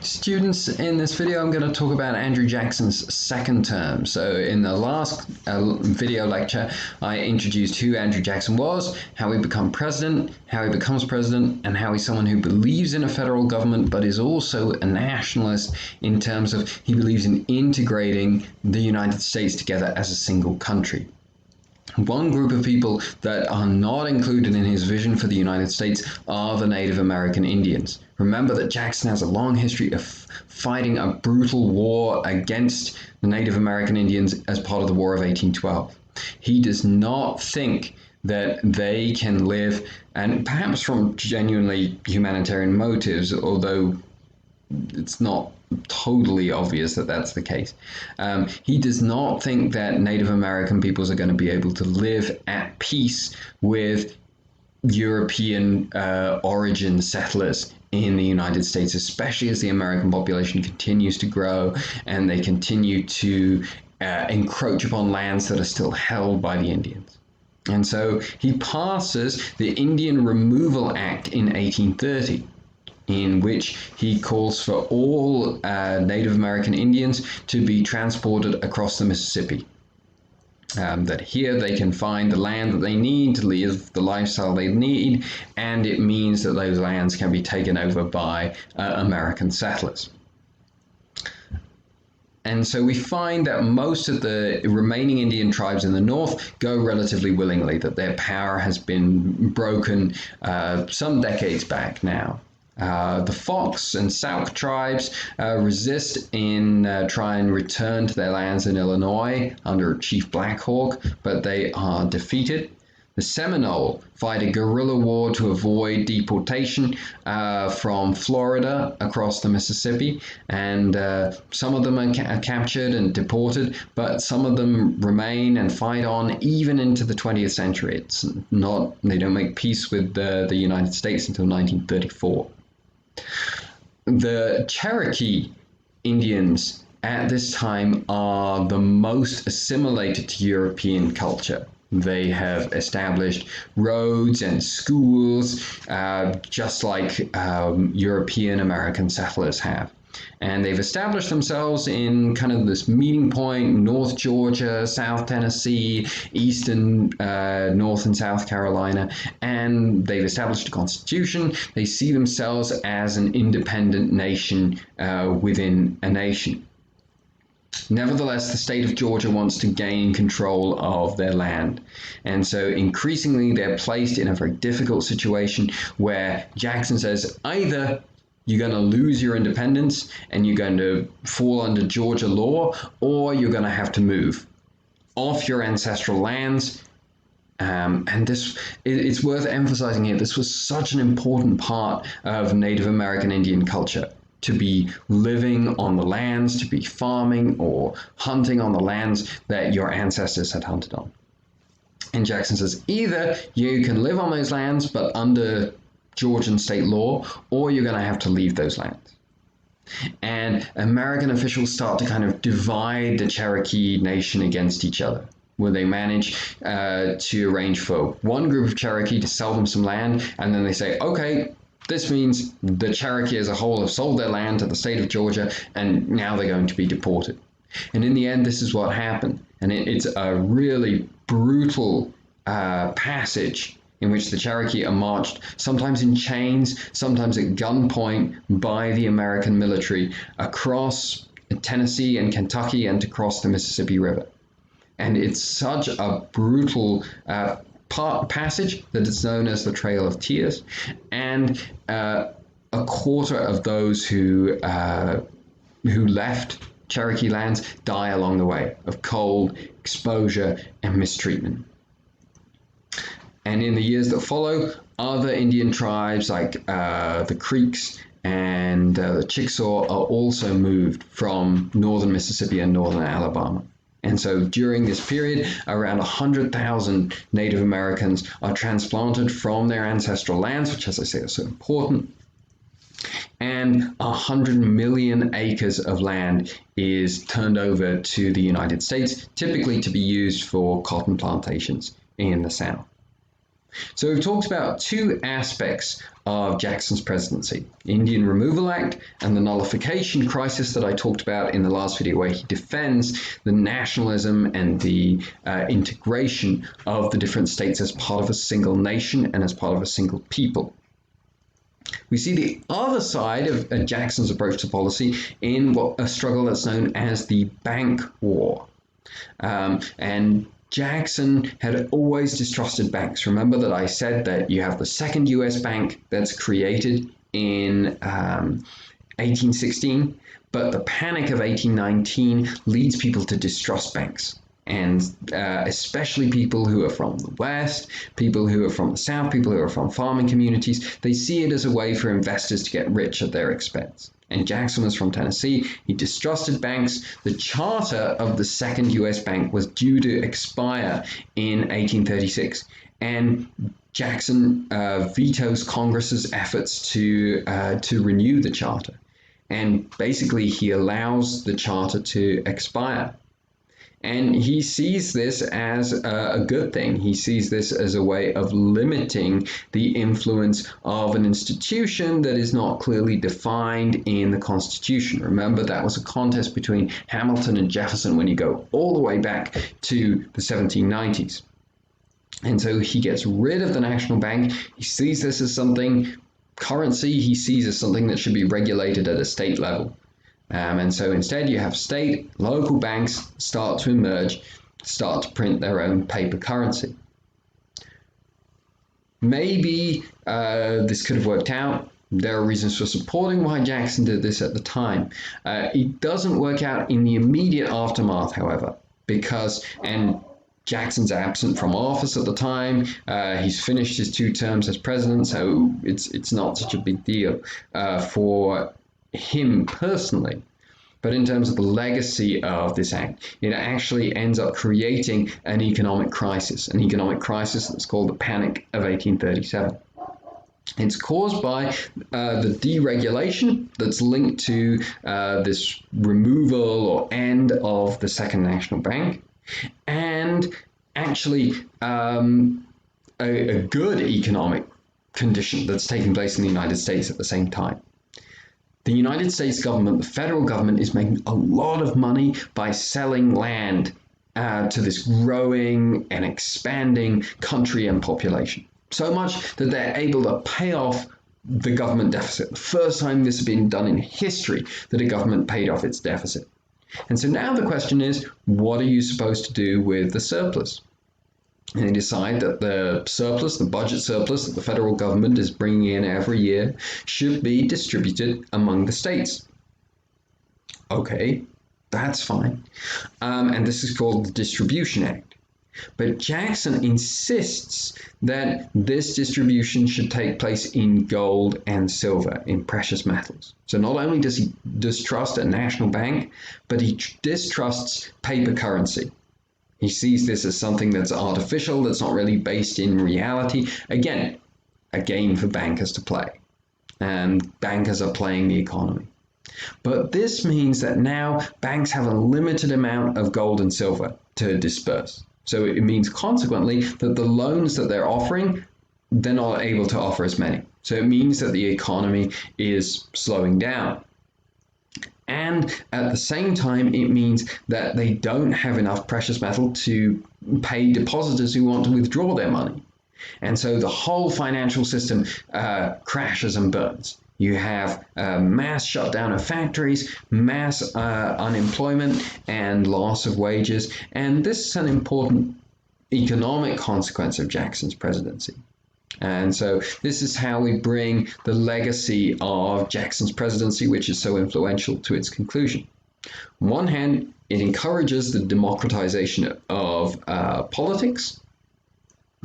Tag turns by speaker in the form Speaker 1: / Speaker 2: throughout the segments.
Speaker 1: Students, in this video I'm going to talk about Andrew Jackson's second term. So in the last video lecture I introduced who Andrew Jackson was, how he becomes president, and how he's someone who believes in a federal government but is also a nationalist in terms of he believes in integrating the United States together as a single country. One group of people that are not included in his vision for the United States are the Native American Indians. Remember that Jackson has a long history of fighting a brutal war against the Native American Indians as part of the War of 1812. He does not think that they can live, and perhaps from genuinely humanitarian motives, although it's not totally obvious that that's the case. He does not think that Native American peoples are going to be able to live at peace with European origin settlers in the United States, especially as the American population continues to grow and they continue to encroach upon lands that are still held by the Indians. And so he passes the Indian Removal Act in 1830. In which he calls for all Native American Indians to be transported across the Mississippi. That here they can find the land that they need to live the lifestyle they need, and it means that those lands can be taken over by American settlers. And so we find that most of the remaining Indian tribes in the north go relatively willingly, that their power has been broken some decades back now. The Fox and Sauk tribes resist in try and return to their lands in Illinois under Chief Black Hawk, but they are defeated. The Seminole fight a guerrilla war to avoid deportation from Florida across the Mississippi, and some of them are captured and deported, but some of them remain and fight on even into the 20th century. They don't make peace with the United States until 1934. The Cherokee Indians at this time are the most assimilated to European culture. They have established roads and schools, just like European American settlers have. And they've established themselves in kind of this meeting point, North Georgia, South Tennessee, Eastern North and South Carolina, and they've established a constitution. They see themselves as an independent nation within a nation. Nevertheless, the state of Georgia wants to gain control of their land. And so increasingly they're placed in a very difficult situation where Jackson says either you're going to lose your independence and you're going to fall under Georgia law, or you're going to have to move off your ancestral lands. And it's worth emphasizing here, this was such an important part of Native American Indian culture, to be living on the lands, to be farming or hunting on the lands that your ancestors had hunted on. And Jackson says, either you can live on those lands, but under Georgian state law, or you're going to have to leave those lands. And American officials start to kind of divide the Cherokee nation against each other, where they manage to arrange for one group of Cherokee to sell them some land, and then they say, okay, this means the Cherokee as a whole have sold their land to the state of Georgia, and now they're going to be deported. And in the end, this is what happened. And it's a really brutal passage in which the Cherokee are marched, sometimes in chains, sometimes at gunpoint by the American military across Tennessee and Kentucky and across the Mississippi River. And it's such a brutal passage that it's known as the Trail of Tears. And a quarter of those who left Cherokee lands die along the way of cold, exposure, and mistreatment. And in the years that follow, other Indian tribes like the Creeks and the Chickasaw are also moved from northern Mississippi and northern Alabama. And so during this period, around 100,000 Native Americans are transplanted from their ancestral lands, which, as I say, are so important. And 100 million acres of land is turned over to the United States, typically to be used for cotton plantations in the South. So we've talked about two aspects of Jackson's presidency: Indian Removal Act and the nullification crisis that I talked about in the last video, where he defends the nationalism and the integration of the different states as part of a single nation and as part of a single people. We see the other side of Jackson's approach to policy in a struggle that's known as the Bank War. And Jackson had always distrusted banks. Remember that I said that you have the second US bank that's created in 1816, but the Panic of 1819 leads people to distrust banks. And especially people who are from the West, people who are from the South, people who are from farming communities, they see it as a way for investors to get rich at their expense. And Jackson was from Tennessee. He distrusted banks. The charter of the Second U.S. Bank was due to expire in 1836. And Jackson vetoes Congress's efforts to renew the charter. And basically, he allows the charter to expire. And he sees this as a good thing. He sees this as a way of limiting the influence of an institution that is not clearly defined in the Constitution. Remember, that was a contest between Hamilton and Jefferson when you go all the way back to the 1790s. And so he gets rid of the national bank. He sees this as currency he sees as something that should be regulated at a state level. And so instead you have state, local banks start to emerge, start to print their own paper currency. Maybe this could have worked out. There are reasons for supporting why Jackson did this at the time. It doesn't work out in the immediate aftermath, however, and Jackson's absent from office at the time. He's finished his 2 terms as president, so it's not such a big deal for him personally. But in terms of the legacy of this act, it actually ends up creating an economic crisis that's called the Panic of 1837. It's caused by the deregulation that's linked to this removal or end of the Second National Bank, and actually a good economic condition that's taking place in the United States at the same time. The United States government, the federal government, is making a lot of money by selling land to this growing and expanding country and population. So much that they're able to pay off the government deficit. The first time this has been done in history that a government paid off its deficit. And so now the question is, what are you supposed to do with the surplus? And they decide that the surplus, the budget surplus that the federal government is bringing in every year, should be distributed among the states. Okay, that's fine. And this is called the Distribution Act. But Jackson insists that this distribution should take place in gold and silver, in precious metals. So not only does he distrust a national bank, but he distrusts paper currency. He sees this as something that's artificial, that's not really based in reality. Again, a game for bankers to play. And bankers are playing the economy. But this means that now banks have a limited amount of gold and silver to disperse. So it means consequently that the loans that they're offering, they're not able to offer as many. So it means that the economy is slowing down. And at the same time, it means that they don't have enough precious metal to pay depositors who want to withdraw their money. And so the whole financial system crashes and burns. You have mass shutdown of factories, mass unemployment, and loss of wages. And this is an important economic consequence of Jackson's presidency. And so this is how we bring the legacy of Jackson's presidency, which is so influential, to its conclusion. On one hand, it encourages the democratization of politics.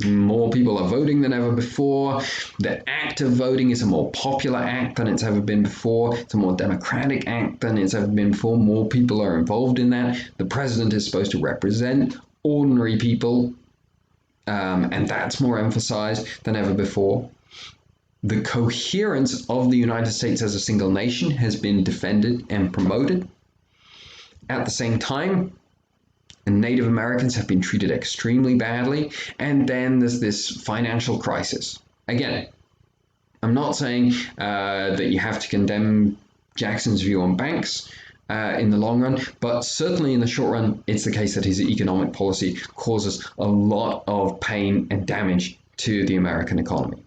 Speaker 1: More people are voting than ever before. The act of voting is a more popular act than it's ever been before. It's a more democratic act than it's ever been before. More people are involved in that. The president is supposed to represent ordinary people. And that's more emphasized than ever before. The coherence of the United States as a single nation has been defended and promoted. At the same time, Native Americans have been treated extremely badly. And then there's this financial crisis. Again, I'm not saying that you have to condemn Jackson's view on banks in the long run, but certainly in the short run, it's the case that his economic policy causes a lot of pain and damage to the American economy.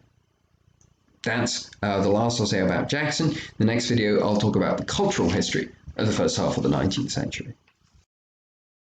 Speaker 1: That's the last I'll say about Jackson. In the next video, I'll talk about the cultural history of the first half of the 19th century.